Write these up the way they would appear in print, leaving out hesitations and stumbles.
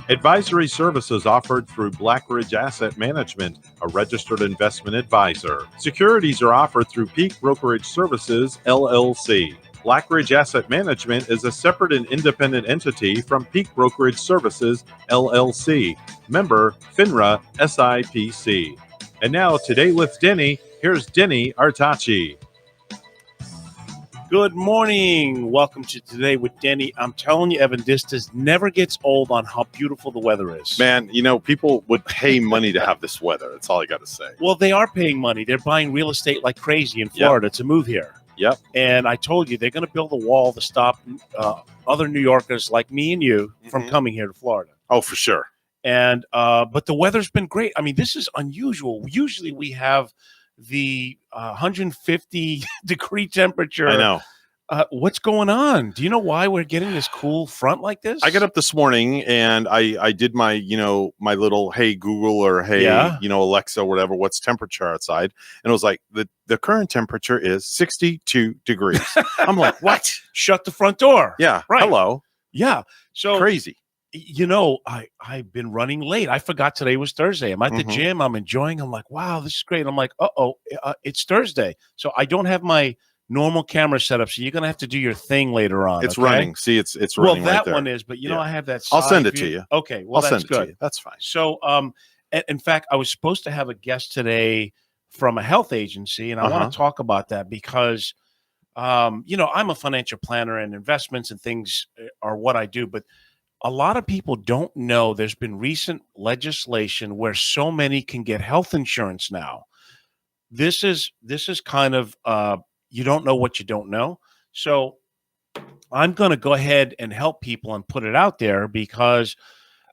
Advisory services offered through Blackridge Asset Management, a registered investment advisor. Securities are offered through Peak Brokerage Services, LLC. Blackridge Asset Management is a separate and independent entity from Peak Brokerage Services, LLC. Member, FINRA, SIPC. And now, Today with Denny, here's Denny Artachi. Good morning. Welcome to Today with Denny. I'm telling you, Evan, this never gets old on how beautiful the weather is. Man, you know, people would pay money to have this weather. That's all I got to say. Well, they are paying money. They're buying real estate like crazy in Florida to move here. Yep. And I told you, they're going to build a wall to stop other New Yorkers like me and you from coming here to Florida. Oh, for sure. And but the weather's been great. I mean, this is unusual. Usually we have the 150 degree temperature. I know. What's going on? Do you know why we're getting this cool front like this? I got up this morning and I did my, my little, hey, Google or hey, Alexa, whatever, what's temperature outside? And it was like, the current temperature is 62 degrees. I'm like, what? Shut the front door. Yeah. Right. Hello. Yeah. So crazy. You know, I've been running late. I forgot today was Thursday. I'm at the gym. I'm enjoying. I'm like, wow, this is great. I'm like, it's Thursday. So I don't have my normal camera set up. So you're going to have to do your thing later on. It's running. See, it's running. Well, that right there. one is, but you know, I have that. I'll send it to you. Okay. Well, I'll that's send it good. to you. That's fine. So, in fact, I was supposed to have a guest today from a health agency, and I want to talk about that because, I'm a financial planner and investments and things are what I do, but a lot of people don't know there's been recent legislation where so many can get health insurance now. This is kind of you don't know what you don't know. So I'm going to go ahead and help people and put it out there because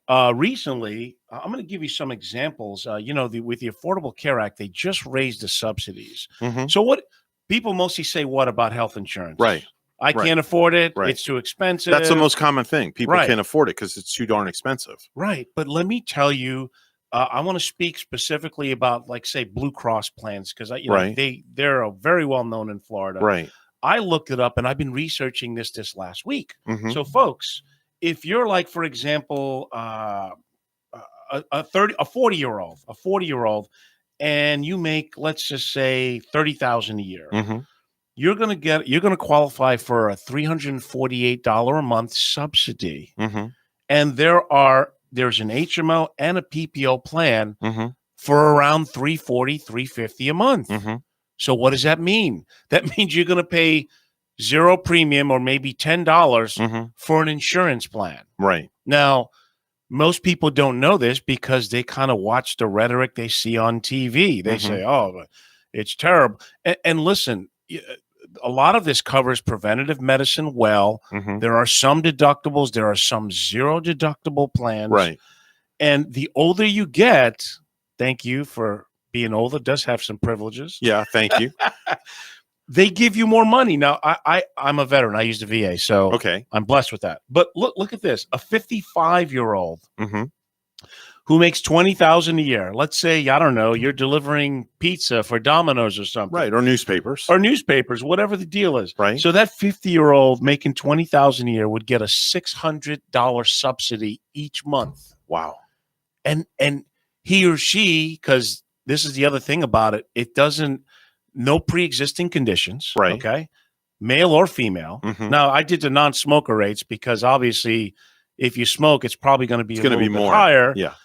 recently I'm going to give you some examples. With the Affordable Care Act, they just raised the subsidies. So what people mostly say, what about health insurance? Right. I can't afford it. Right. It's too expensive. That's the most common thing. People can't afford it because it's too darn expensive. Right. But let me tell you, I want to speak specifically about, like, say, Blue Cross plans because they're very well known in Florida. Right. I looked it up and I've been researching this last week. So, folks, if you're like, for example, a 40-year-old, and you make, let's just say, $30,000 a year. You're going to qualify for a $348 a month subsidy. And there's an HMO and a PPO plan for around $340, $350 a month. So what does that mean? That means you're going to pay zero premium or maybe $10 for an insurance plan. Right. Now, most people don't know this because they kind of watch the rhetoric they see on TV. They say, oh, it's terrible. And listen, a lot of this covers preventative medicine well. There are some deductibles. There are some zero deductible plans. Right. And the older you get, thank you for being older, does have some privileges. Yeah, thank you. They give you more money. Now, I'm a veteran. I used the VA, so I'm blessed with that. But look at this. A 55-year-old who makes $20,000 a year. Let's say, I don't know, you're delivering pizza for Domino's or something. Right, or newspapers. Whatever the deal is. Right. So that 50-year-old making $20,000 a year would get a $600 subsidy each month. Wow. And he or she, because this is the other thing about it, no pre-existing conditions. Right. Okay. Male or female. Now, I did the non-smoker rates because obviously if you smoke, it's probably going to be a little bit higher. Yeah.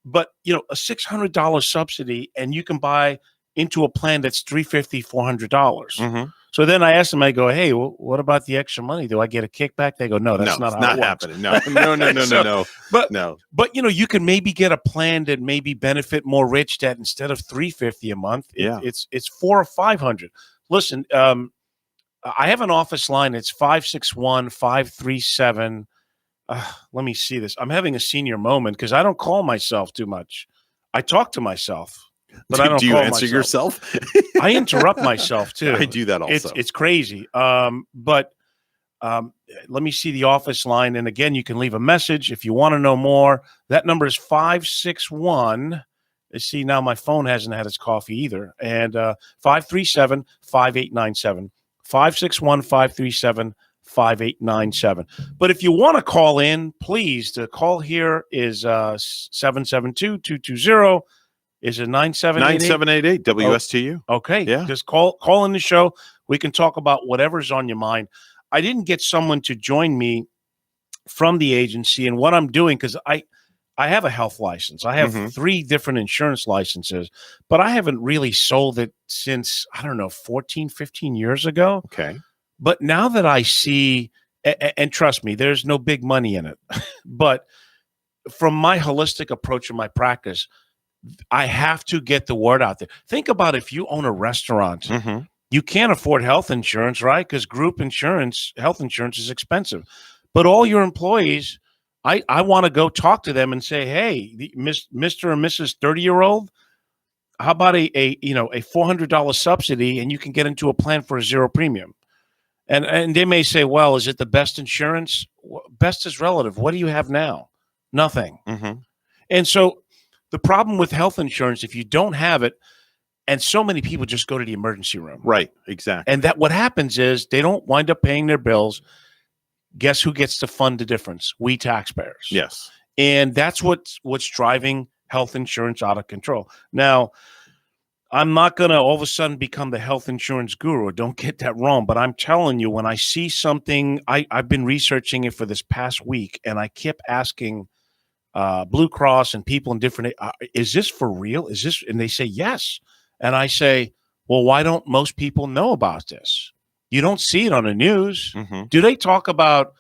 But, a $600 subsidy, and you can buy into a plan that's $350, $400. So then I asked them, I go, hey, what about the extra money? Do I get a kickback? They go, no, that's not how it works. Happening. No. But, you can maybe get a plan that maybe benefit more rich that instead of $350 a month, it's $400 or $500. Listen, I have an office line. It's 561-537. Let me see this. I'm having a senior moment because I don't call myself too much. I talk to myself, but I don't do you call answer myself. yourself? I interrupt myself too. I do that also. It's crazy. But let me see the office line. And again, you can leave a message if you want to know more. That number is 561. See, now my phone hasn't had its coffee either. And 537-5897. 561-537 5897. But if you want to call in, please, the call here is 772-220. Is it 9788? 9788 WSTU. Okay. Yeah. Just call in the show. We can talk about whatever's on your mind. I didn't get someone to join me from the agency, and what I'm doing, because I have a health license. I have 3 different insurance licenses, but I haven't really sold it since, 14, 15 years ago. Okay. But now that I see, and trust me, there's no big money in it, but from my holistic approach in my practice, I have to get the word out there. Think about if you own a restaurant, you can't afford health insurance, right? Because group insurance, health insurance is expensive. But all your employees, I want to go talk to them and say, hey, Mr. and Mrs. 30-year-old, how about a $400 subsidy, and you can get into a plan for a 0 premium. And they may say, well, is it the best insurance? Best is relative. What do you have now? Nothing. And so the problem with health insurance, if you don't have it, and so many people just go to the emergency room. Right, exactly. And that what happens is they don't wind up paying their bills. Guess who gets to fund the difference? We taxpayers. Yes. And that's what's driving health insurance out of control. Now, I'm not going to all of a sudden become the health insurance guru. Don't get that wrong. But I'm telling you, when I see something, I've been researching it for this past week, and I kept asking Blue Cross and people in different, is this for real? Is this? And they say, yes. And I say, well, why don't most people know about this? You don't see it on the news. Do they talk about,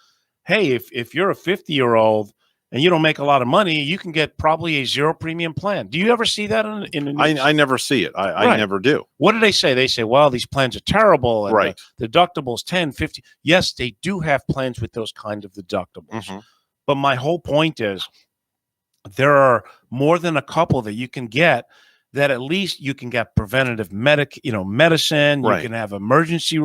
hey, if you're a 50-year-old and you don't make a lot of money, you can get probably a 0 premium plan. Do you ever see that in the news? I never see it. I never do. What do they say? They say, well, these plans are terrible. And the deductibles 10, 50. Yes, they do have plans with those kind of deductibles. But my whole point is there are more than a couple that you can get that at least you can get preventative medicine. You can have emergency.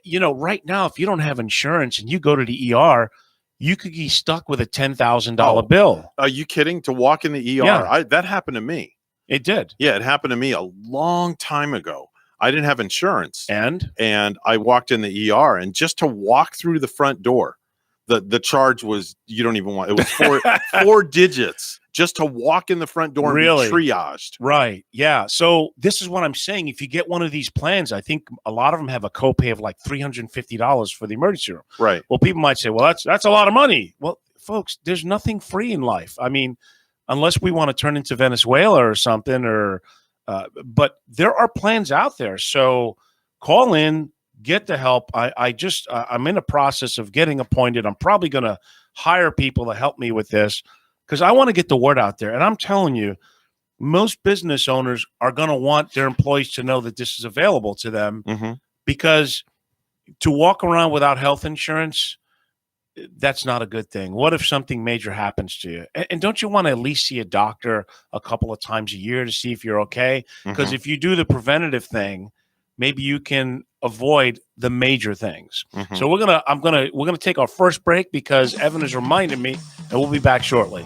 Right now, if you don't have insurance and you go to the ER, you could be stuck with a $10,000 bill. Are you kidding? To walk in the ER? Yeah. That happened to me. It did. Yeah, it happened to me a long time ago. I didn't have insurance. And I walked in the ER, and just to walk through the front door, the charge was, you don't even want, it was 4 digits just to walk in the front door and be triaged. Right. Yeah. So this is what I'm saying. If you get one of these plans, I think a lot of them have a copay of like $350 for the emergency room. Right. Well, people might say, well, that's a lot of money. Well, folks, there's nothing free in life. I mean, unless we want to turn into Venezuela or something, but there are plans out there. So call in, get the help. I'm in a process of getting appointed. I'm probably going to hire people to help me with this because I want to get the word out there. And I'm telling you, most business owners are going to want their employees to know that this is available to them because to walk around without health insurance, that's not a good thing. What if something major happens to you? And don't you want to at least see a doctor a couple of times a year to see if you're okay? Because if you do the preventative thing, maybe you can avoid the major things. So we're gonna take our first break because Evan has reminded me, and we'll be back shortly.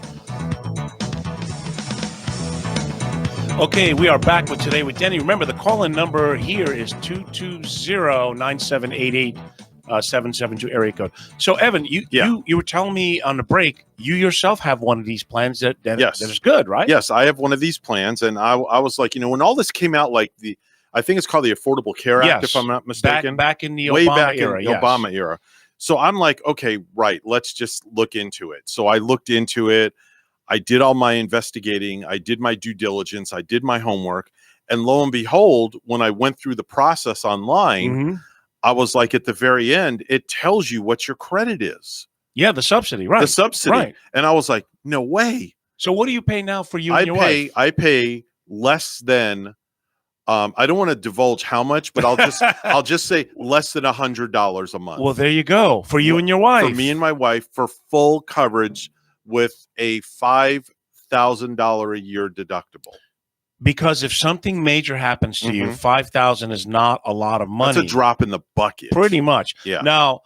Okay, we are back with Today with Denny. Remember, the call-in number here is 220-9788, 772 area code. So, Evan, you were telling me on the break, you yourself have one of these plans that is good, right? Yes, I have one of these plans, and I was like, when all this came out, like I think it's called the Affordable Care Act, if I'm not mistaken. Back in the Obama era. So I'm like, okay, right, let's just look into it. So I looked into it. I did all my investigating. I did my due diligence. I did my homework. And lo and behold, when I went through the process online, I was like, at the very end, it tells you what your credit is. Yeah, the subsidy, right. The subsidy. Right. And I was like, no way. So what do you pay now for you and your wife? I pay less than I don't want to divulge how much, but I'll just say less than $100 a month. Well, there you go. For you and your wife. For me and my wife, for full coverage with a $5,000 a year deductible. Because if something major happens to you, $5,000 is not a lot of money. That's a drop in the bucket. Pretty much. Yeah. Now,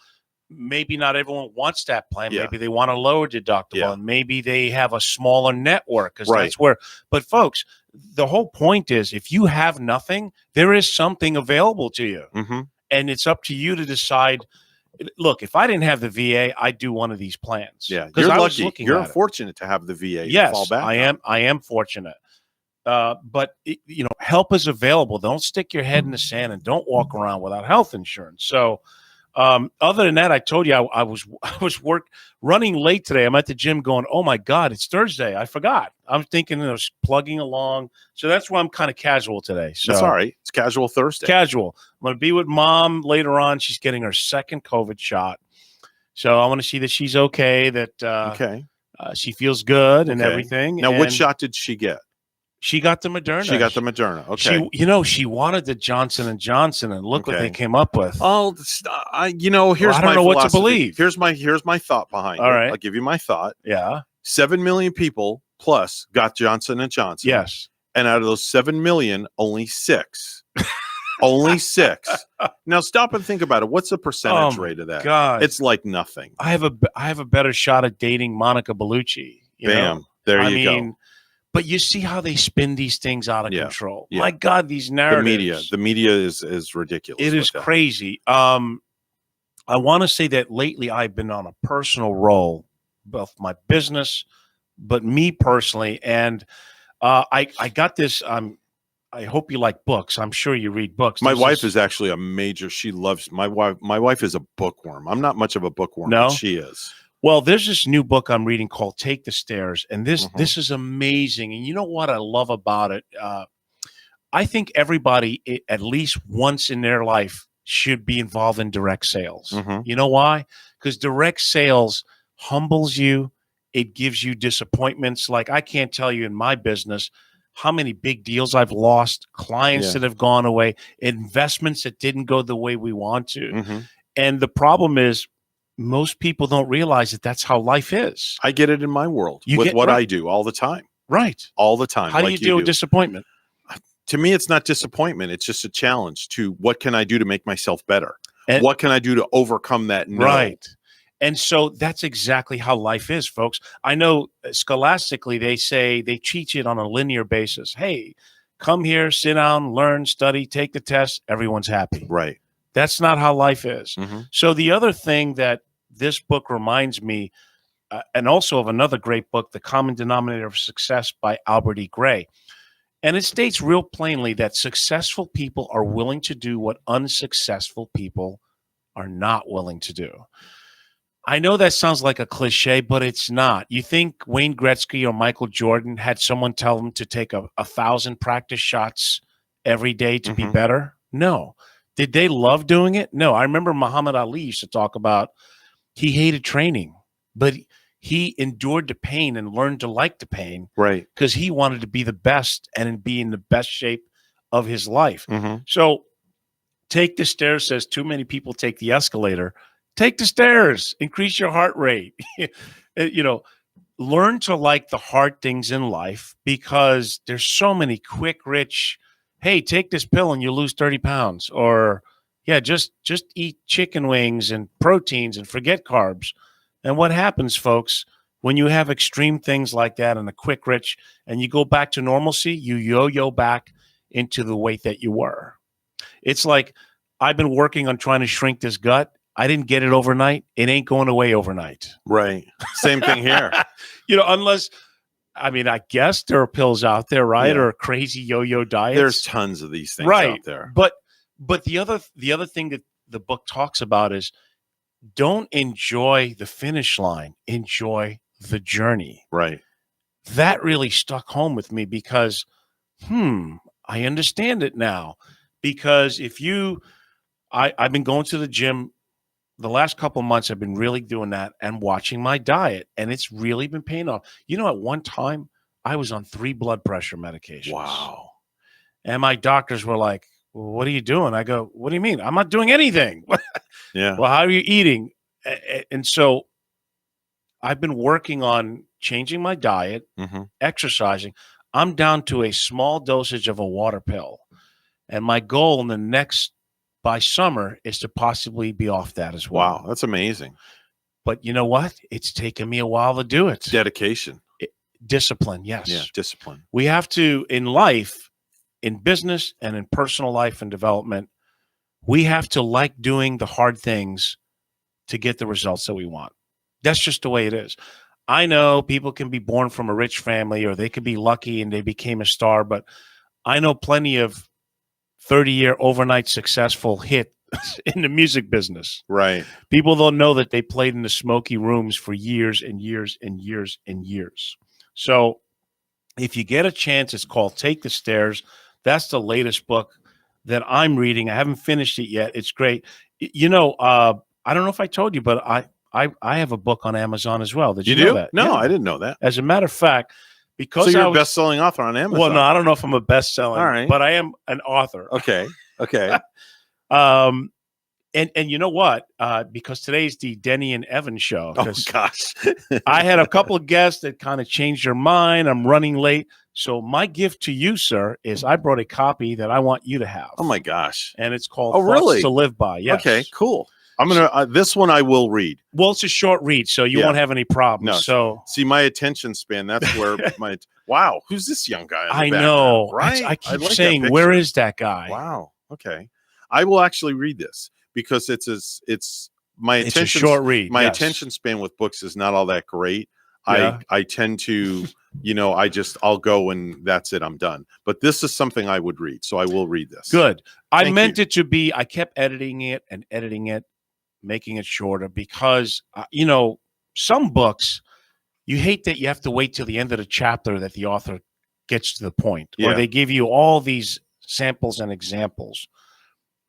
maybe not everyone wants that plan. Yeah. Maybe they want a lower deductible, and maybe they have a smaller network because that's where. But folks, the whole point is, if you have nothing, there is something available to you, and it's up to you to decide. look, if I didn't have the VA, I'd do one of these plans. Yeah, because you're I was lucky. looking You're at it. fortunate to have the VA to Yes, fall back I on. am. I am fortunate. But help is available. Don't stick your head in the sand and don't walk around without health insurance. So, other than that, I told you I was running late today. I'm at the gym going, oh my God, it's Thursday. I forgot. I'm thinking I was plugging along. So that's why I'm kind of casual today. So That's all right. It's casual Thursday. Casual. I'm going to be with Mom later on. She's getting her second COVID shot. So I want to see that she's okay, that she feels good and everything. Now, which shot did she get? She got the Moderna. She got the Moderna. Okay. She wanted the Johnson & Johnson, and look what they came up with. Oh, here's I don't know philosophy. what to believe. Here's my thought behind it. All right. I'll give you my thought. Yeah. 7 million people plus got Johnson & Johnson. Yes. And out of those 7 million, only 6. Only 6. Now stop and think about it. What's the percentage rate of that? God. It's like nothing. I have a better shot at dating Monica Bellucci. Bam. There you go. But you see how they spin these things out of control. Yeah. My God, these narratives. The media is ridiculous. It is crazy. I want to say that lately I've been on a personal roll, both my business, but me personally. And I got this. I hope you like books. I'm sure you read books. My wife is actually a major. She loves my wife. My wife is a bookworm. I'm not much of a bookworm, but she is. Well, there's this new book I'm reading called Take the Stairs, and this is amazing. And you know what I love about it? I think everybody, at least once in their life, should be involved in direct sales. You know why? Because direct sales humbles you. It gives you disappointments. Like, I can't tell you in my business how many big deals I've lost, clients that have gone away, investments that didn't go the way we want to. And the problem is, most people don't realize that that's how life is. I get it in my world with what I do all the time. Right. All the time. How do you deal with disappointment? To me, it's not disappointment. It's just a challenge to what can I do to make myself better? And what can I do to overcome that? No. Right. And so that's exactly how life is, folks. I know scholastically, they say they teach it on a linear basis. Hey, come here, sit down, learn, study, take the test. Everyone's happy. Right. That's not how life is. So the other thing that this book reminds me, and also of another great book, The Common Denominator of Success by Albert E. Gray. And it states real plainly that successful people are willing to do what unsuccessful people are not willing to do. I know that sounds like a cliche, but it's not. You think Wayne Gretzky or Michael Jordan had someone tell them to take 1,000 practice shots every day to be better? No. Did they love doing it? No. I remember Muhammad Ali used to talk about he hated training, but he endured the pain and learned to like the pain. Right. Because he wanted to be the best and be in the best shape of his life. So Take the Stairs says too many people take the escalator. Take the stairs, increase your heart rate. Learn to like the hard things in life because there's so many quick, rich, hey, take this pill and you'll lose 30 pounds. Or, just eat chicken wings and proteins and forget carbs. And what happens, folks, when you have extreme things like that and a quick, rich, and you go back to normalcy, you yo-yo back into the weight that you were. It's like I've been working on trying to shrink this gut. I didn't get it overnight. It ain't going away overnight. Right. Same thing here. Unless, I guess there are pills out there, right? Yeah. Or crazy yo-yo diets. There's tons of these things out there. But the other thing that the book talks about is don't enjoy the finish line. Enjoy the journey. Right. That really stuck home with me because, I understand it now. Because I've been going to the gym the last couple of months. I've been really doing that and watching my diet, and it's really been paying off. At one time I was on 3 blood pressure medications. Wow. And my doctors were like, well, what are you doing? I go, what do you mean? I'm not doing anything. Yeah. Well, how are you eating? And so I've been working on changing my diet, exercising. I'm down to a small dosage of a water pill. And my goal by summer is to possibly be off that as well. Wow, that's amazing. But you know what? It's taken me a while to do it. Dedication. Discipline, yes. Yeah, discipline. We have to, in life, in business and in personal life and development, we have to like doing the hard things to get the results that we want. That's just the way it is. I know people can be born from a rich family, or they could be lucky and they became a star, but I know plenty of 30-year overnight successful hit in the music business. Right. People don't know that they played in the smoky rooms for years and years and years and years. So if you get a chance, it's called Take the Stairs. That's the latest book that I'm reading. I haven't finished it yet. It's great. I don't know if I told you, but I have a book on Amazon as well. Did you know that? No, Yeah. I didn't know that. As a matter of fact, because so you're a best-selling author on Amazon. Well, no, I don't know if I'm a best-selling, All right. but I am an author. Okay. And you know what? Because today's the Denny and Evan show. Oh gosh. I had a couple of guests that kind of changed their mind. I'm running late. So my gift to you, sir, is I brought a copy that I want you to have. Oh my gosh. And it's called Really? to Live By. Yes. Okay, cool. I'm going to this one I will read. Well, it's a short read, so you won't have any problems. No. So see, my attention span, that's where wow, who's this young guy? I know. Right? I keep saying, where is that guy? Wow. Okay. I will actually read this because it's my attention. It's a short read. My attention span with books is not all that great. Yeah. I tend to, I'll go and that's it. I'm done. But this is something I would read, so I will read this. Good. I Thank meant you. it to be. I kept editing it, making it shorter because some books you hate that you have to wait till the end of the chapter that the author gets to the point, or they give you all these samples and examples.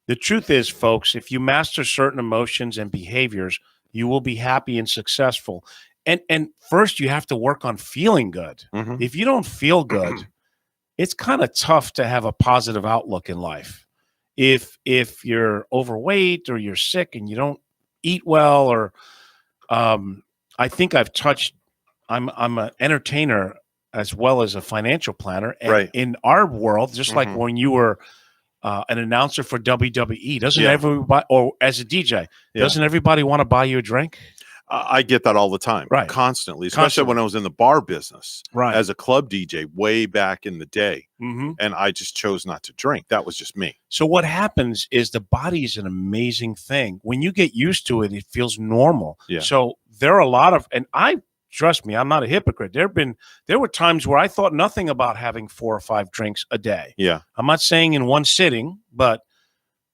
The truth is, folks, if you master certain emotions and behaviors, you will be happy and successful. And first, you have to work on feeling good. Mhm. If you don't feel good, it's kind of tough to have a positive outlook in life. If you're overweight or you're sick and you don't eat well, or I think I've touched. I'm an entertainer as well as a financial planner, and Right. in our world, just like when you were an announcer for WWE, doesn't everybody, or as a DJ, doesn't everybody want to buy you a drink? I get that all the time, Right. constantly, especially when I was in the bar business, Right. as a club DJ way back in the day, Mm-hmm. and I just chose not to drink. That was just me. So what happens is the body is an amazing thing. When you get used to it, it feels normal. Yeah. So there are a lot of, and trust me, I'm not a hypocrite. There were times where I thought nothing about having 4 or 5 drinks a day. Yeah. I'm not saying in one sitting, but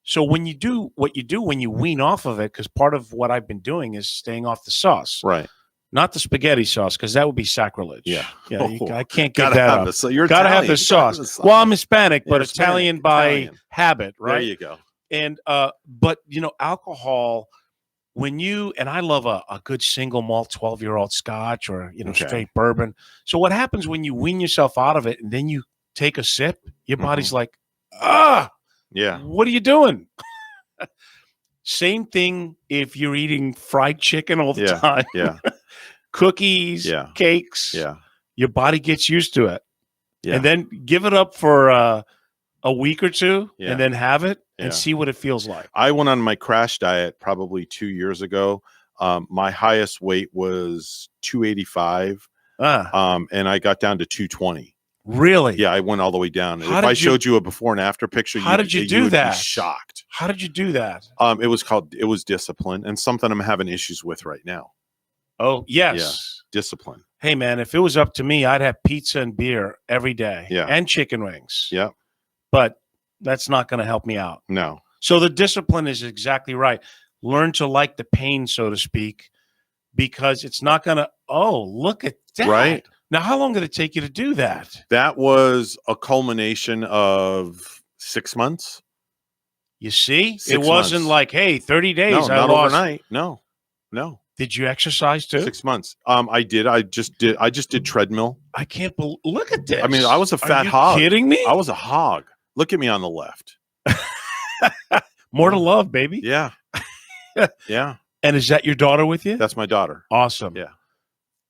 so when you do what you do when you wean off of it, because part of what I've been doing is staying off the sauce, Right. not the spaghetti sauce, because that would be sacrilege. Yeah. I can't give Gotta that have up. you're Gotta have Italian. the You gotta sauce. have the Well, I'm Hispanic, but You're Hispanic, Italian by Italian. habit, right? There you go. And but alcohol, when you, and I love a good single malt 12-year-old scotch, or Okay. straight bourbon. So what happens when you wean yourself out of it and then you take a sip, your body's like, Yeah. what are you doing? Same thing if you're eating fried chicken all the time. Yeah. Cookies, Yeah. cakes. Yeah. Your body gets used to it. Yeah. And then give it up for a week or two, Yeah. and then have it Yeah. and see what it feels like. I went on my crash diet probably 2 years ago. My highest weight was 285, and I got down to 220. Really? Yeah, I went all the way down. How If did I you- showed you a before and after picture, How did you do would that? Be shocked. How did you do that? It was discipline, and something I'm having issues with right now. Oh, yes. Discipline. Hey, man, if it was up to me, I'd have pizza and beer every day. Yeah. And chicken wings. Yeah. But that's not going to help me out. No. So the discipline is exactly right. Learn to like the pain, so to speak, because it's not going to, look at that. Right. Now, how long did it take you to do that? That was a culmination of 6 months. You see? 6 It wasn't months. like, hey, 30 days. No, I not lost. overnight. No. Did you exercise too? 6 months. I did. I just did treadmill. I can't believe. Look at this. I mean, I was a fat Are you hog. kidding me? I was a hog. Look at me on the left. More to love, baby. Yeah. Yeah. And is that your daughter with you? That's my daughter. Awesome. Yeah.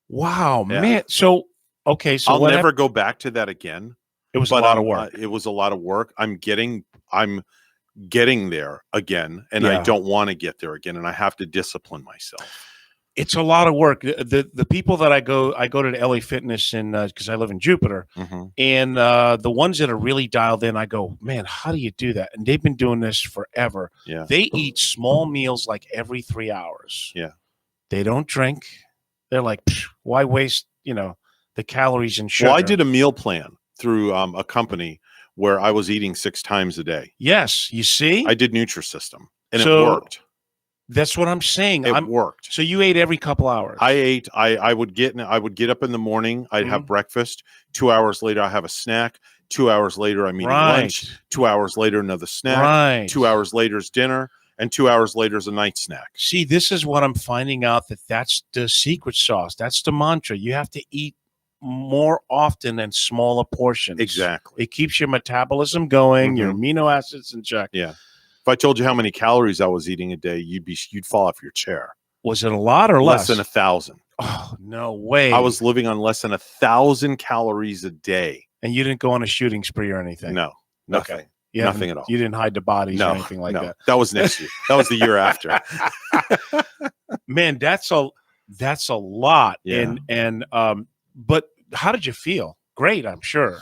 Wow, Yeah. man. So, okay. So I'll what never go back to that again. it was a lot of work. It was a lot of work. I'm getting there again, and Yeah. I don't want to get there again, and I have to discipline myself. It's a lot of work. The people that I go to the LA Fitness and because I live in Jupiter, and the ones that are really dialed in, I go, man, how do you do that? And they've been doing this forever. Yeah. They eat small meals like every 3 hours. Yeah. They don't drink. They're like, why waste, the calories and sugar? Well, I did a meal plan through a company where I was eating 6 times a day. Yes, you see? I did Nutrisystem, and it worked. That's what I'm saying. It worked. So you ate every couple hours. I ate. I would get up in the morning. I'd have breakfast. 2 hours later, I have a snack. 2 hours later, I'm eating lunch. 2 hours later, another snack. Right. 2 hours later is dinner, and 2 hours later is a night snack. See, this is what I'm finding out, that's the secret sauce. That's the mantra. You have to eat more often and smaller portions. Exactly. It keeps your metabolism going, your amino acids in check. Yeah. If I told you how many calories I was eating a day, you'd fall off your chair. Was it a lot or less? Less than 1,000. Oh, no way. I was living on less than 1,000 calories a day. And you didn't go on a shooting spree or anything? No, nothing. Okay. Nothing at all. You didn't hide the bodies or anything like that? That was next year. That was the year after. Man, that's a lot. Yeah. But how did you feel? Great, I'm sure.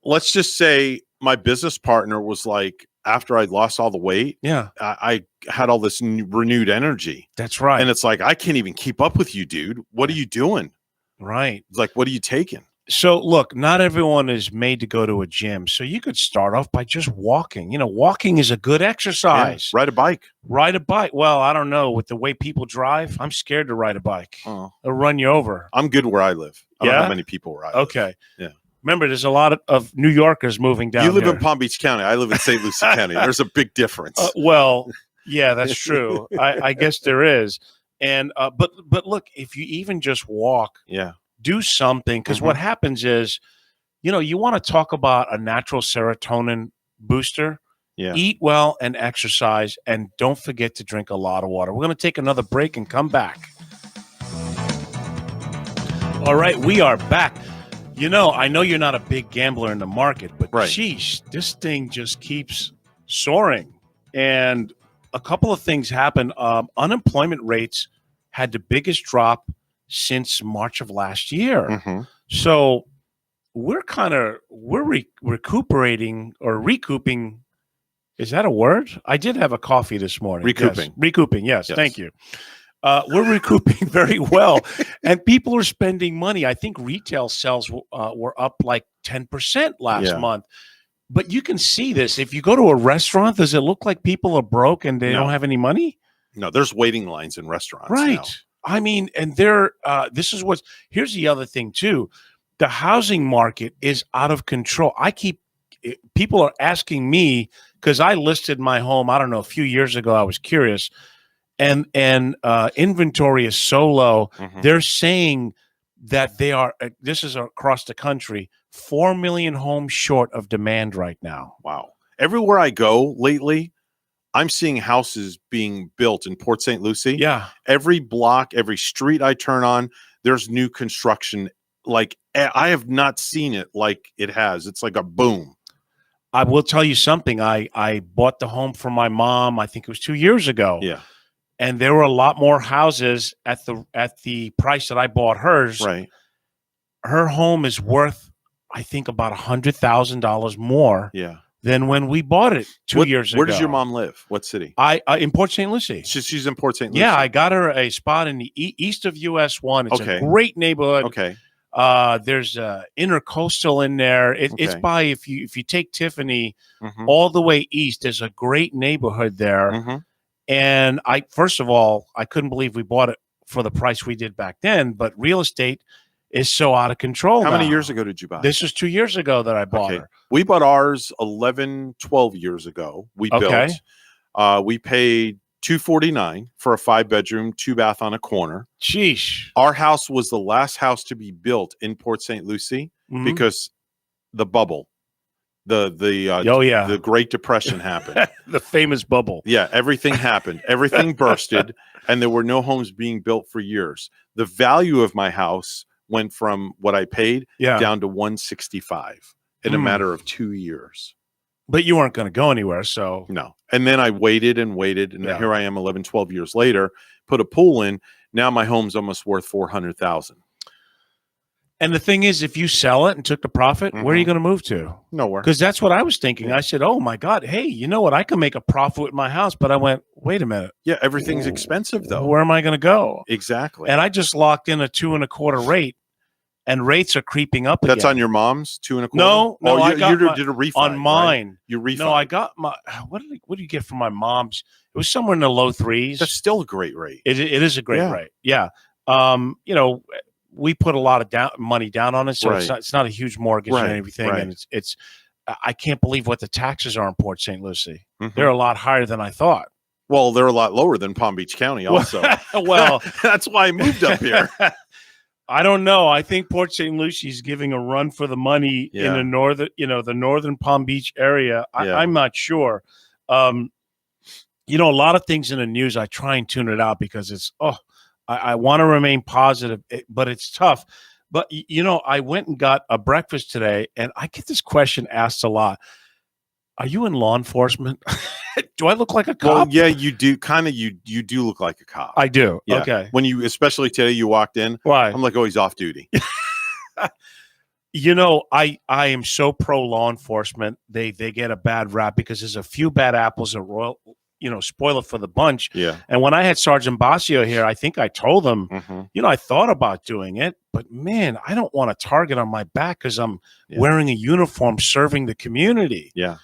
Let's just say my business partner was like, after I'd lost all the weight, I had all this renewed energy. That's right. And it's like, I can't even keep up with you, dude. What are you doing? Right. It's like, what are you taking? So look, not everyone is made to go to a gym. So you could start off by just walking. Walking is a good exercise. Yeah, ride a bike. Ride a bike. Well, I don't know. With the way people drive, I'm scared to ride a bike. They'll run you over. I'm good where I live. I don't have many people where I live. Okay. Yeah. Remember, there's a lot of New Yorkers moving down. You live here. in Palm Beach County. I live in St. Lucie County. There's a big difference. Well, yeah, that's true. I guess there is. And but look, if you even just walk, do something, because what happens is, you want to talk about a natural serotonin booster. Yeah. Eat well and exercise, and don't forget to drink a lot of water. We're going to take another break and come back. All right, we are back. I know you're not a big gambler in the market, but sheesh, this thing just keeps soaring. And a couple of things happened. Unemployment rates had the biggest drop since March of last year. So we're recuperating or recouping. Is that a word? I did have a coffee this morning. Recouping. Yes. Recouping. Yes. Thank you. We're recouping very well, and people are spending money. I think retail sales were up like 10% last month. But you can see this. If you go to a restaurant, does it look like people are broke and they don't have any money? No, there's waiting lines in restaurants. Right. Now. I mean, and here's the other thing too. The housing market is out of control. People are asking me, because I listed my home, I don't know, a few years ago. I was curious. And inventory is so low. They're saying that they are, this is across the country, 4 million homes short of demand right now. Wow. Everywhere I go lately, I'm seeing houses being built in Port St. Lucie. Yeah. Every block, every street I turn on, there's new construction. Like, I have not seen it like it has. It's like a boom. I will tell you something. I bought the home for my mom, I think it was 2 years ago. Yeah. And there were a lot more houses at the price that I bought hers. Right. Her home is worth, I think, about $100,000 more than when we bought it 2 years ago. Where does your mom live? What city? I in Port St. Lucie. She's in Port St. Lucie. Yeah, I got her a spot in the east of US 1. It's a great neighborhood. Okay. There's Intercoastal in there. It's by, if you take Tiffany all the way east, there's a great neighborhood there. And first of all, I couldn't believe we bought it for the price we did back then, but real estate is so out of control. How many years ago did you buy? This was 2 years ago that I bought her. We bought ours 11, 12 years ago. We built. We paid $249 for a 5-bedroom, 2-bath on a corner. Sheesh. Our house was the last house to be built in Port St. Lucie because the bubble, the Great Depression happened. The famous bubble. Yeah, everything happened. Everything bursted, and there were no homes being built for years. The value of my house went from what I paid down to $165 in a matter of 2 years. But you weren't going to go anywhere, so. No. And then I waited, and here I am 11, 12 years later, put a pool in. Now my home's almost worth $400,000. And the thing is, if you sell it and took the profit, where are you going to move to? Nowhere. Because that's what I was thinking. Yeah. I said, oh, my God, hey, you know what? I can make a profit with my house. But I went, wait a minute. Yeah, everything's expensive, though. Where am I going to go? Exactly. And I just locked in a 2.25 rate, and rates are creeping up again. That's on your mom's 2.25? No, I got you did a refi on mine. Right? You refi. No, I got my. What did you get from my mom's? It was somewhere in the low threes. That's still a great rate. It is a great rate. Yeah. You know, we put a lot of money down on it, so it's not a huge mortgage and everything. Right. And it's I can't believe what the taxes are in Port St. Lucie. They're a lot higher than I thought. Well, they're a lot lower than Palm Beach County, also. Well, that's why I moved up here. I don't know. I think Port St. Lucie is giving a run for the money in the northern Palm Beach area. I'm not sure. You know, a lot of things in the news, I try and tune it out because it's I want to remain positive, but it's tough. But, you know, I went and got a breakfast today, and I get this question asked a lot. Are you in law enforcement? Do I look like a cop? Well, yeah, you do. Kind of, you do look like a cop. I do. Yeah. Okay. When you, especially today, you walked in. Why? I'm like, oh, he's off duty. You know, I am so pro law enforcement. They get a bad rap because there's a few bad apples that spoil it for the bunch. Yeah. And when I had Sergeant Basio here, I think I told him, you know, I thought about doing it, but man, I don't want a target on my back because I'm wearing a uniform serving the community. Yeah.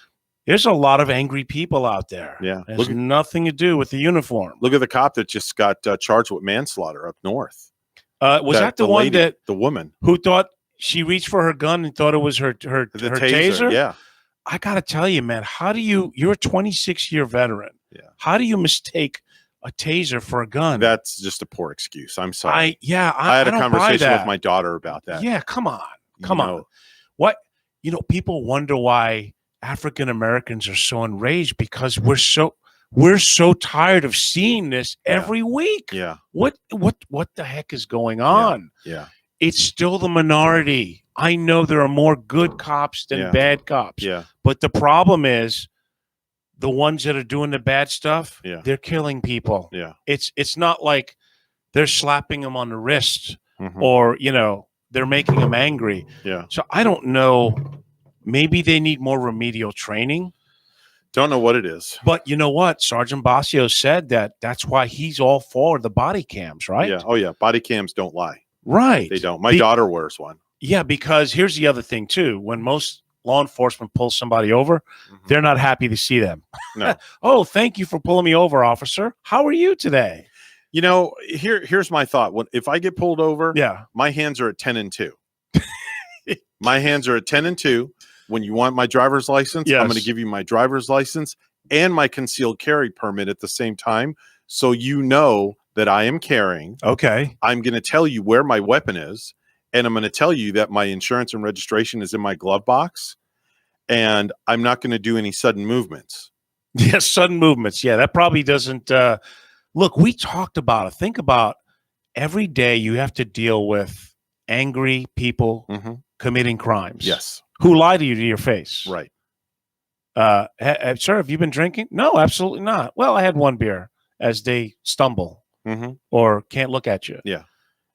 There's a lot of angry people out there. Yeah. It has nothing to do with the uniform. Look at the cop that just got charged with manslaughter up north. Was that the one lady, the woman who thought she reached for her gun and thought it was her taser? Yeah. I got to tell you, man, you're a 26-year veteran. Yeah. How do you mistake a taser for a gun? That's just a poor excuse. I'm sorry. I had a conversation with my daughter about that. Yeah, come on. What? You know, people wonder why African Americans are so enraged because we're so tired of seeing this every week. Yeah. What the heck is going on? Yeah. It's still the minority. I know there are more good cops than bad cops. Yeah. But the problem is the ones that are doing the bad stuff, they're killing people. Yeah. It's not like they're slapping them on the wrist or, you know, they're making them angry. Yeah. So I don't know. Maybe they need more remedial training. Don't know what it is. But you know what? Sergeant Basio said that's why he's all for the body cams, right? Yeah. Oh, yeah. Body cams don't lie. Right. They don't. My daughter wears one. Yeah, because here's the other thing, too. When most law enforcement pulls somebody over, they're not happy to see them. No. Oh, thank you for pulling me over, officer. How are you today? You know, here's my thought. If I get pulled over, my hands are at 10 and 2. My hands are at 10 and 2. When you want my driver's license, I'm going to give you my driver's license and my concealed carry permit at the same time. So you know that I am carrying. Okay. I'm going to tell you where my weapon is. And I'm going to tell you that my insurance and registration is in my glove box. And I'm not going to do any sudden movements. Yes, sudden movements. Yeah, that probably doesn't. Look, we talked about it. Think about every day you have to deal with angry people committing crimes. Yes. Who lie to you to your face. Right. Sir, have you been drinking? No, absolutely not. Well, I had one beer, as they stumble or can't look at you. Yeah.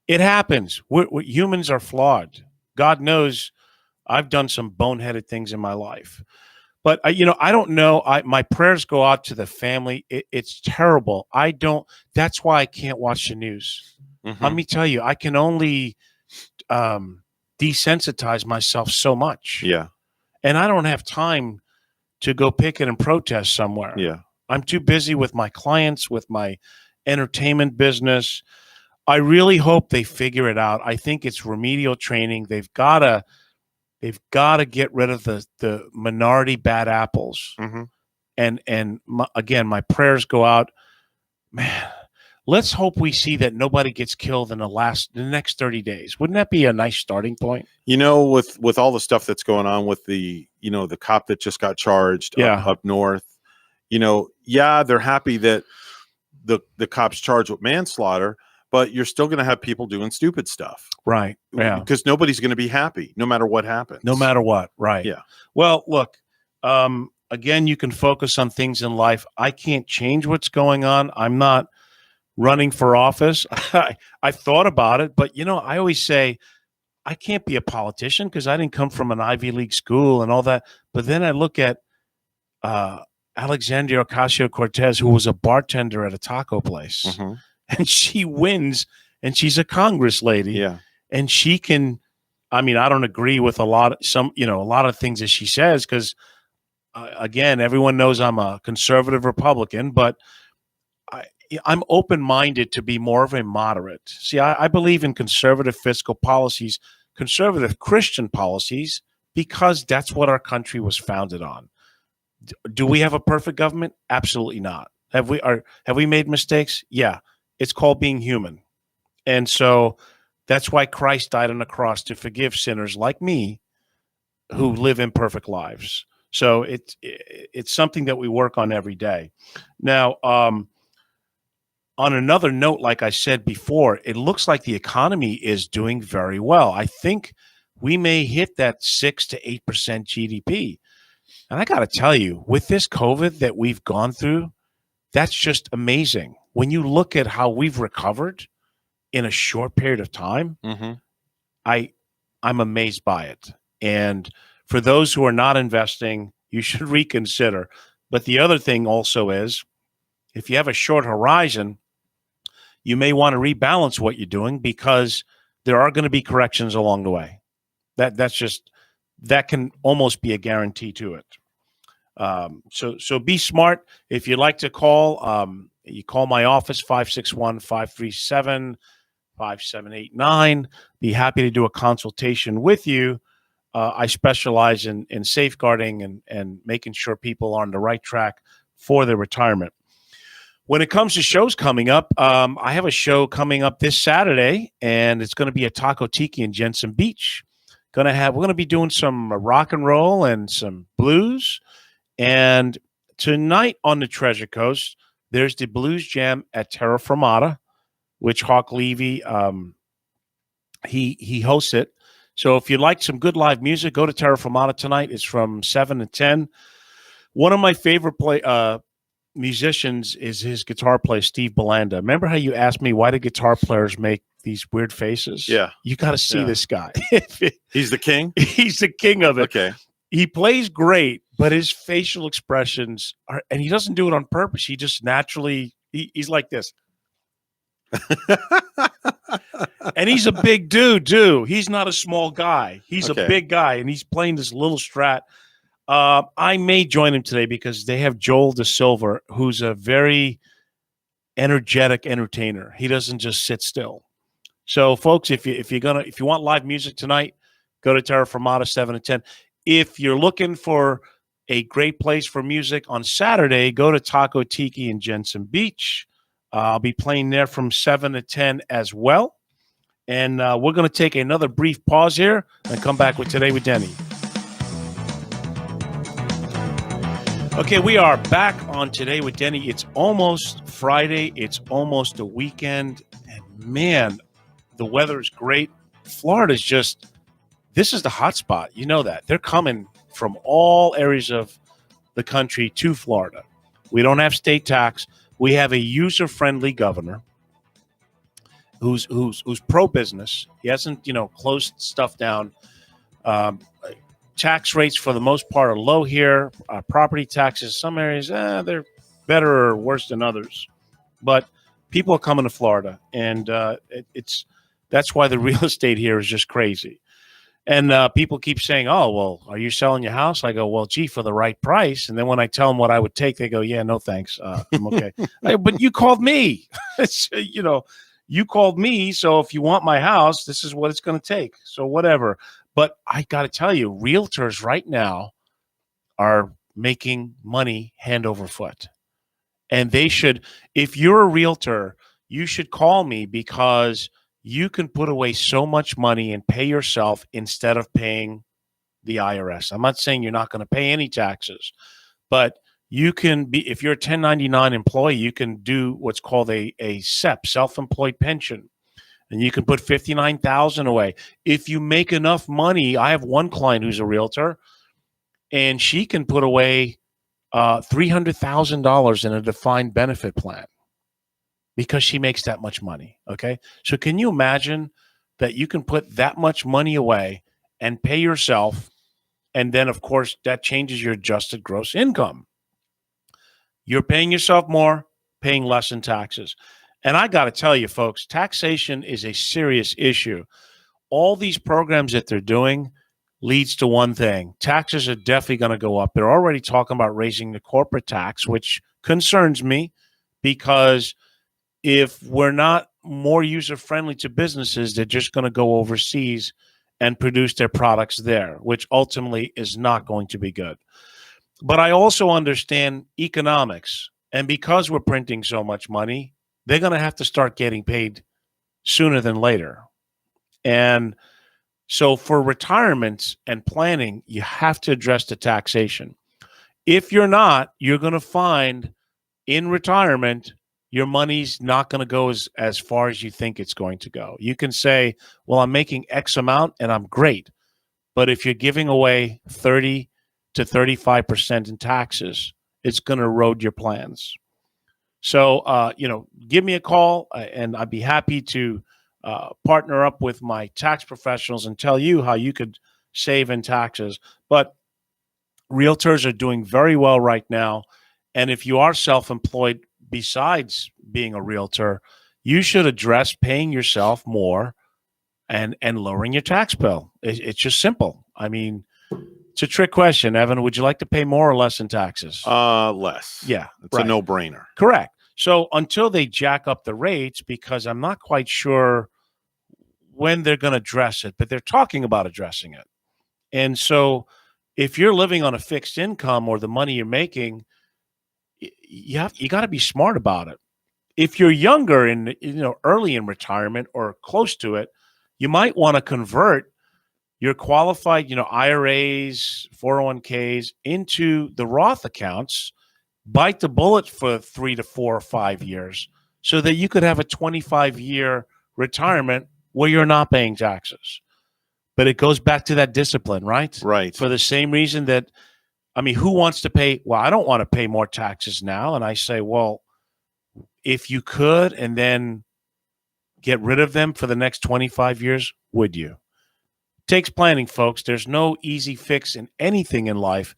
It happens. Humans are flawed. God knows I've done some boneheaded things in my life. But, I don't know. My prayers go out to the family. It's terrible. That's why I can't watch the news. Let me tell you, I can only desensitize myself so much. Yeah. And I don't have time to go picket and protest somewhere. Yeah. I'm too busy with my clients, with my entertainment business. I really hope they figure it out. I think it's remedial training. They've got to get rid of the minority bad apples. And again, my prayers go out. Man, let's hope we see that nobody gets killed in the next 30 days. Wouldn't that be a nice starting point? You know, with all the stuff that's going on with the cop that just got charged up north, they're happy that the cop's charged with manslaughter, but you're still going to have people doing stupid stuff. Right. Yeah. Because nobody's going to be happy no matter what happens. No matter what. Right. Yeah. Well, look, again, you can focus on things in life. I can't change what's going on. I'm not running for office. I thought about it, but I always say I can't be a politician because I didn't come from an Ivy League school and all that. But then I look at Alexandria Ocasio-Cortez, who was a bartender at a taco place, and she wins, and she's a Congress lady. Yeah. And she can, I don't agree with a lot of things that she says because, again, everyone knows I'm a conservative Republican, but I'm open-minded to be more of a moderate. See, I believe in conservative fiscal policies, conservative Christian policies, because that's what our country was founded on. Do we have a perfect government? Absolutely not. Have we made mistakes? Yeah. It's called being human. And so that's why Christ died on the cross, to forgive sinners like me who live imperfect lives. So it's something that we work on every day. Now, on another note, like I said before, it looks like the economy is doing very well. I think we may hit that 6 to 8% GDP. And I got to tell you, with this COVID that we've gone through, that's just amazing. When you look at how we've recovered in a short period of time, I'm amazed by it. And for those who are not investing, you should reconsider. But the other thing also is, if you have a short horizon, you may want to rebalance what you're doing because there are going to be corrections along the way. That can almost be a guarantee to it. So be smart. If you'd like to call, you call my office, 561-537-5789. Be happy to do a consultation with you. I specialize in safeguarding and making sure people are on the right track for their retirement. When it comes to shows coming up, I have a show coming up this Saturday, and it's going to be at Taco Tiki in Jensen Beach. We're going to be doing some rock and roll and some blues. And tonight on the Treasure Coast, there's the Blues Jam at Terra Firmata, which Hawk Levy he hosts it. So if you like some good live music, go to Terra Firmata tonight. It's from 7 to 10. One of my favorite musicians is his guitar player, Steve Belanda. Remember how you asked me why do guitar players make these weird faces? Yeah. You got to see this guy. He's the king? He's the king of it. Okay. He plays great, but his facial expressions are, and he doesn't do it on purpose. He just naturally, he's like this. And he's a big dude, too. He's not a small guy. He's a big guy, and he's playing this little Strat. I may join him today because they have Joel De Silva, who's a very energetic entertainer. He doesn't just sit still. So, folks, if you want live music tonight, go to Terra Firmata 7 to 10. If you're looking for a great place for music on Saturday, go to Taco Tiki in Jensen Beach. I'll be playing there from 7 to 10 as well. And we're going to take another brief pause here and come back with Today with Denny. Okay, we are back on Today with Denny. It's almost Friday. It's almost the weekend. And, man, the weather is great. Florida's this is the hot spot. You know that. They're coming from all areas of the country to Florida. We don't have state tax. We have a user-friendly governor who's pro-business. He hasn't, closed stuff down. Tax rates for the most part are low here. Property taxes, some areas, they're better or worse than others. But people are coming to Florida, and that's why the real estate here is just crazy. And people keep saying, oh, well, are you selling your house? I go, well, gee, for the right price. And then when I tell them what I would take, they go, yeah, no, thanks. I'm okay. But you called me. You called me. So if you want my house, this is what it's going to take. So whatever. But I got to tell you, realtors right now are making money hand over foot. And they should, if you're a realtor, you should call me because you can put away so much money and pay yourself instead of paying the IRS. I'm not saying you're not going to pay any taxes, but you can be, if you're a 1099 employee, you can do what's called a SEP, self-employed pension, and you can put $59,000 away. If you make enough money, I have one client who's a realtor, and she can put away $300,000 in a defined benefit plan. because she makes that much money. Okay. So can you imagine that you can put that much money away and pay yourself? And then, of course, that changes your adjusted gross income. You're paying yourself more, paying less in taxes. And I got to tell you, folks, taxation is a serious issue. All these programs that they're doing leads to one thing. Taxes are definitely going to go up. They're already talking about raising the corporate tax, which concerns me because if we're not more user-friendly to businesses, they're just going to go overseas and produce their products there, which ultimately is not going to be good. But I also understand economics. And because we're printing so much money, they're going to have to start getting paid sooner than later. And so for retirement and planning, you have to address the taxation. If you're not, you're going to find in retirement, your money's not going to go as far as you think it's going to go. You can say, well, I'm making X amount and I'm great. But if you're giving away 30 to 35% in taxes, it's going to erode your plans. So, give me a call and I'd be happy to partner up with my tax professionals and tell you how you could save in taxes. But realtors are doing very well right now. And if you are self-employed, besides being a realtor, you should address paying yourself more and lowering your tax bill. It's just simple. I mean, it's a trick question. Evan, would you like to pay more or less in taxes? Less. Yeah. It's a no-brainer. Correct. So until they jack up the rates, because I'm not quite sure when they're going to address it, but they're talking about addressing it. And so if you're living on a fixed income or the money you're making, you got to be smart about it. If you're younger and early in retirement or close to it, you might want to convert your qualified, IRAs, 401ks into the Roth accounts, bite the bullet for 3 to 4 or 5 years so that you could have a 25-year retirement where you're not paying taxes. But it goes back to that discipline, right? Right. For the same reason that, who wants to pay? Well, I don't want to pay more taxes now. And I say, well, if you could and then get rid of them for the next 25 years, would you? Takes planning, folks. There's no easy fix in anything in life.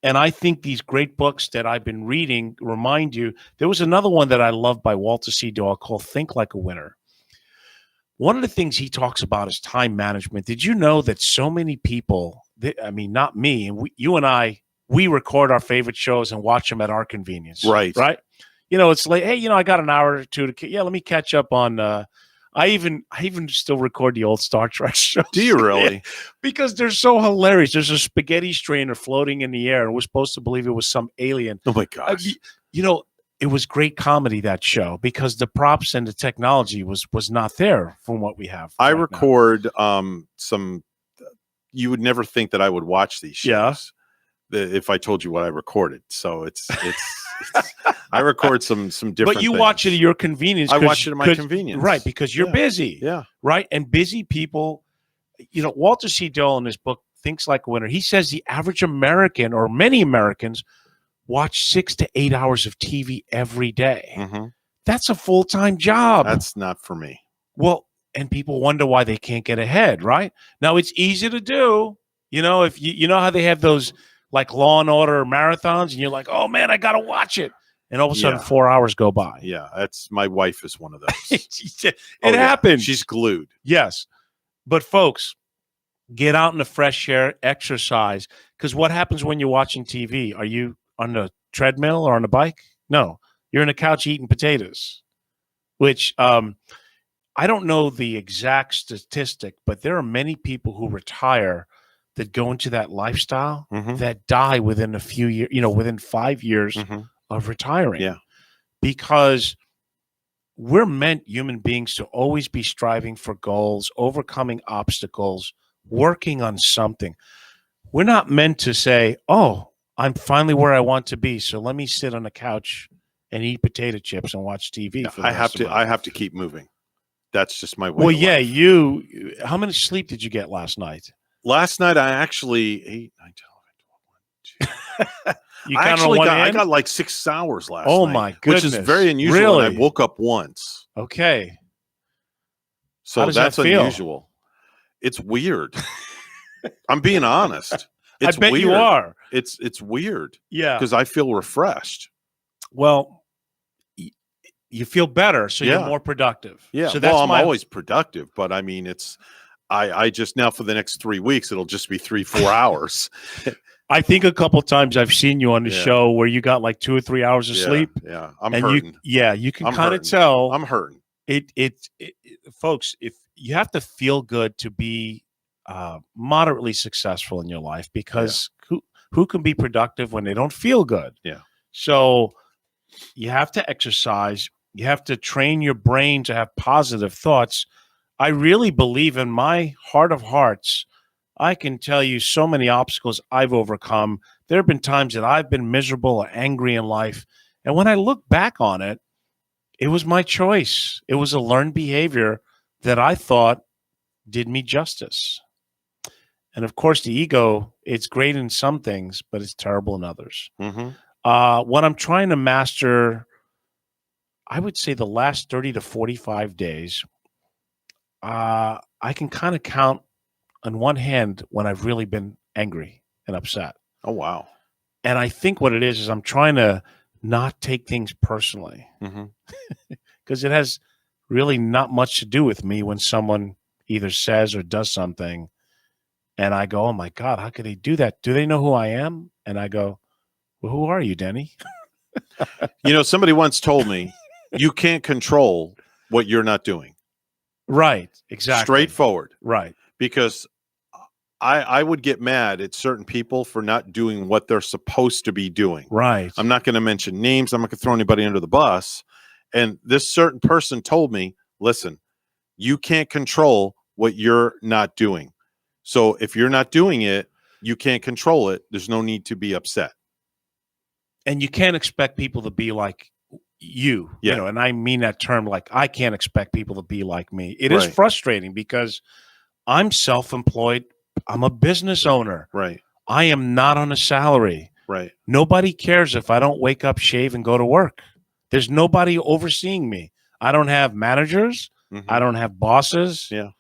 And I think these great books that I've been reading remind you. There was another one that I love by Walter C. Doyle called Think Like a Winner. One of the things he talks about is time management. Did you know that so many people, not me, and you and I, we record our favorite shows and watch them at our convenience. Right. Right? It's like, hey, I got an hour or two to, let me catch up on, I even still record the old Star Trek shows. Do you really? Because they're so hilarious. There's a spaghetti strainer floating in the air, and we're supposed to believe it was some alien. Oh my gosh! It was great comedy, that show, because the props and the technology was not there from what we have. I record some. You would never think that I would watch these shows. If I told you what I recorded, so it's I record some different. But you things. Watch it at your convenience. I watch it at my convenience, right? Because you're busy, right? And busy people, Walter C. Doyle in his book Thinks Like a Winner, he says the average American or many Americans watch 6 to 8 hours of TV every day. Mm-hmm. That's a full-time job. That's not for me. Well, and people wonder why they can't get ahead, right? Now it's easy to do. If you know how they have those like Law and Order marathons, and you're like, oh man, I gotta watch it, and all of a sudden 4 hours go by. Yeah, that's my wife is one of those. It happens. She's glued. Yes, but folks, get out in the fresh air, exercise. Because what happens when you're watching TV? Are you on the treadmill or on a bike? No, you're on the couch eating potatoes. Which I don't know the exact statistic, but there are many people who retire that go into that lifestyle that die within a few years, within 5 years of retiring. Yeah. Because we're meant, human beings, to always be striving for goals, overcoming obstacles, working on something. We're not meant to say, oh, I'm finally where I want to be, so let me sit on the couch and eat potato chips and watch TV. I have to keep moving. That's just my way. Well, yeah, life. How much sleep did you get last night? Last night, I actually 8, 9, 10, 11, 12, 1, 2. You I got like 6 hours last night. Oh my goodness. Which is very unusual. Really? And I woke up once. Okay. So How does that's that feel? unusual. It's weird. I'm being honest. It's I bet weird. you are. It's weird. Yeah. Because I feel refreshed. Well, you feel better, so Yeah. you're more productive. Yeah. So that's I'm always productive, but I mean, I just now for the next 3 weeks, it'll just be 3-4 hours. I think a couple times I've seen you on the show where you got like 2 or 3 hours of sleep. Yeah. I'm hurting. You can kind of tell. I'm hurting. Folks, if you have to feel good to be moderately successful in your life, because who can be productive when they don't feel good? Yeah. So you have to exercise. You have to train your brain to have positive thoughts. I really believe in my heart of hearts, I can tell you so many obstacles I've overcome. There have been times that I've been miserable or angry in life. And when I look back on it, it was my choice. It was a learned behavior that I thought did me justice. And of course, the ego, it's great in some things, but it's terrible in others. Mm-hmm. What I'm trying to master, I would say the last 30 to 45 days, I can kind of count on one hand when I've really been angry and upset. Oh, wow. And I think what it is I'm trying to not take things personally, because it has really not much to do with me when someone either says or does something and I go, oh my God, how could they do that? Do they know who I am? And I go, well, who are you, Denny? Somebody once told me you can't control what you're not doing. Right. Exactly. Straightforward. Right. Because I would get mad at certain people for not doing what they're supposed to be doing. Right. I'm not going to mention names. I'm not going to throw anybody under the bus. And this certain person told me, listen, you can't control what you're not doing. So if you're not doing it, you can't control it. There's no need to be upset. And you can't expect people to be like you, and I mean that term, like I can't expect people to be like me. It is frustrating because I'm self-employed. I'm a business owner. Right. I am not on a salary. Right. Nobody cares if I don't wake up, shave, and go to work. There's nobody overseeing me. I don't have managers. I don't have bosses. Yeah.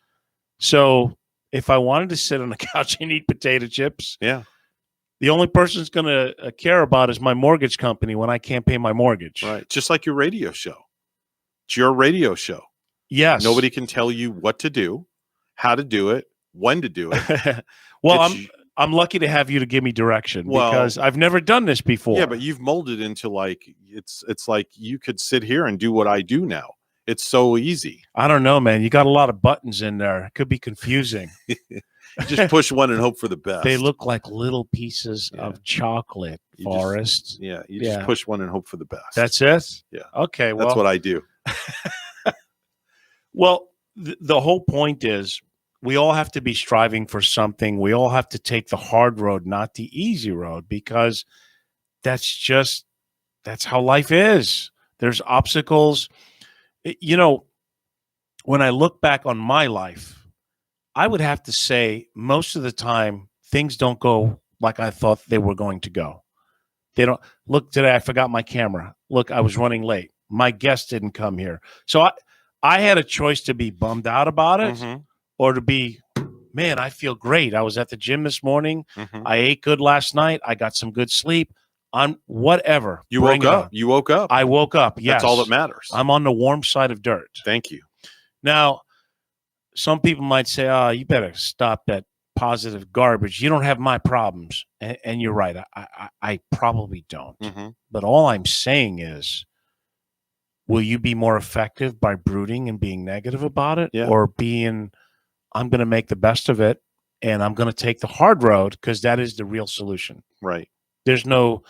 So if I wanted to sit on the couch and eat potato chips, the only person that's going to care about is my mortgage company when I can't pay my mortgage. Right. Just like your radio show. It's your radio show. Yes. Nobody can tell you what to do, how to do it, when to do it. Well, I'm lucky to have you to give me direction because I've never done this before. Yeah, but you've molded into like it's like you could sit here and do what I do now. It's so easy. I don't know, man. You got a lot of buttons in there. It could be confusing. Just push one and hope for the best. They look like little pieces of chocolate, Forrest. You just push one and hope for the best. That's it? Yeah. Okay, well. That's what I do. Well, the whole point is we all have to be striving for something. We all have to take the hard road, not the easy road, because that's how life is. There's obstacles. When I look back on my life, I would have to say most of the time things don't go like I thought they were going to go. They don't. Look, today I forgot my camera. Look, I was running late. My guest didn't come here. So I had a choice to be bummed out about it or to be, man, I feel great. I was at the gym this morning. I ate good last night. I got some good sleep. On whatever. You woke up. You woke up. I woke up. Yes. That's all that matters. I'm on the warm side of dirt. Thank you. Now, some people might say, oh, you better stop that positive garbage. You don't have my problems. And you're right. I probably don't. But all I'm saying is, will you be more effective by brooding and being negative about it? Yeah. Or being, I'm going to make the best of it and I'm going to take the hard road because that is the real solution. Right. There's no,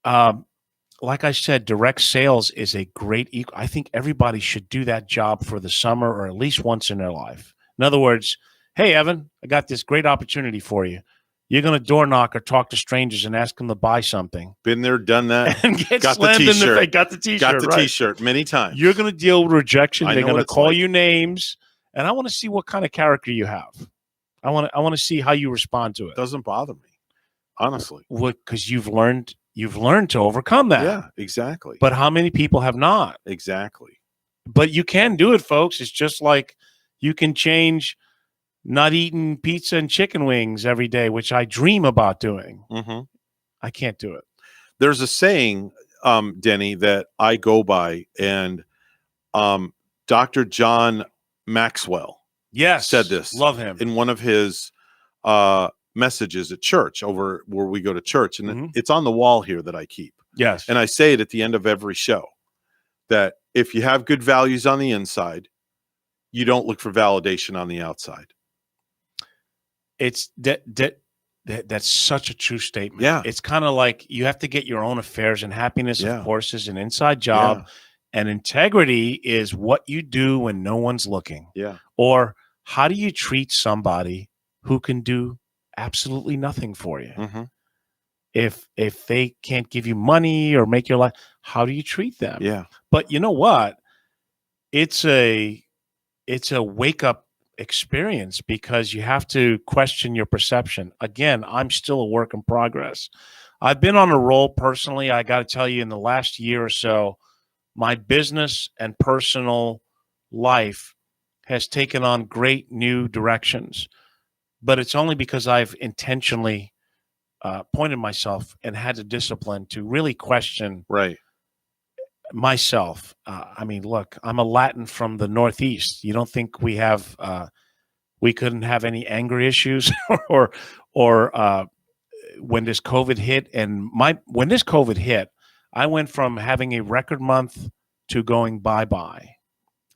like I said, direct sales is a great, I think everybody should do that job for the summer or at least once in their life. In other words, hey, Evan, I got this great opportunity for you. You're going to door knock or talk to strangers and ask them to buy something. Been there, done that. And get got slammed the t-shirt. in the face. Got the t-shirt. Got the t-shirt many times. You're going to deal with rejection. They're going to call like. you names. And I want to see what kind of character you have. I want to see how you respond to it. Doesn't bother me. honestly. Because you've learned to overcome that. Yeah, exactly. But how many people have not? Exactly. But you can do it, folks. It's just like you can change not eating pizza and chicken wings every day, which I dream about doing. Mm-hmm. I can't do it. There's a saying, Denny, that I go by, and Dr. John Maxwell said this. Love him. In one of his messages at church, over where we go to church, and it's on the wall here that I keep. Yes. And I say it at the end of every show, that if you have good values on the inside, you don't look for validation on the outside. It's that's such a true statement. Yeah. It's kind of like you have to get your own affairs, and happiness, of course, is an inside job. And integrity is what you do when no one's looking. Yeah. Or how do you treat somebody who can do absolutely nothing for you? Mm-hmm. If they can't give you money or make your life, how do you treat them? Yeah. But you know what? It's a wake up experience, because you have to question your perception. Again, I'm still a work in progress. I've been on a roll personally. I got to tell you, in the last year or so, my business and personal life has taken on great new directions. But it's only because I've intentionally pointed myself and had the discipline to really question myself. I mean, look, I'm a Latin from the Northeast. You don't think we have we couldn't have any anger issues or when this COVID hit, and when this COVID hit, I went from having a record month to going bye-bye,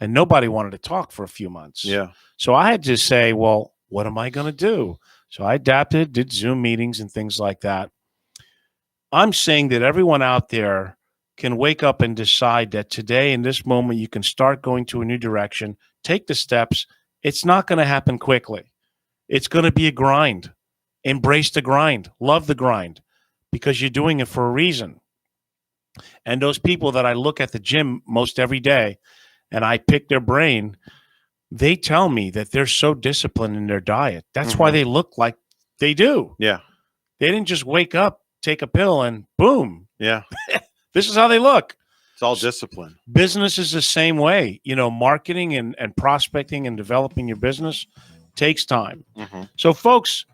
and nobody wanted to talk for a few months. Yeah. So I had to say, well, what am I going to do? So I adapted, did Zoom meetings and things like that. I'm saying that everyone out there can wake up and decide that today, in this moment, you can start going to a new direction, take the steps. It's not going to happen quickly. It's going to be a grind. Embrace the grind. Love the grind, because you're doing it for a reason. And those people that I look at the gym most every day and I pick their brain, they tell me that they're so disciplined in their diet. That's why they look like they do. Yeah. They didn't just wake up, take a pill, and boom. Yeah. This is how they look. It's all discipline. Business is the same way. You know, marketing and prospecting and developing your business takes time. So, folks,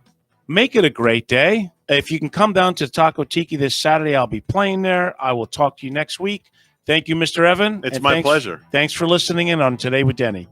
make it a great day. If you can come down to Taco Tiki this Saturday, I'll be playing there. I will talk to you next week. Thank you, Mr. Evan. It's my pleasure. Thanks for listening in on Today with Denny.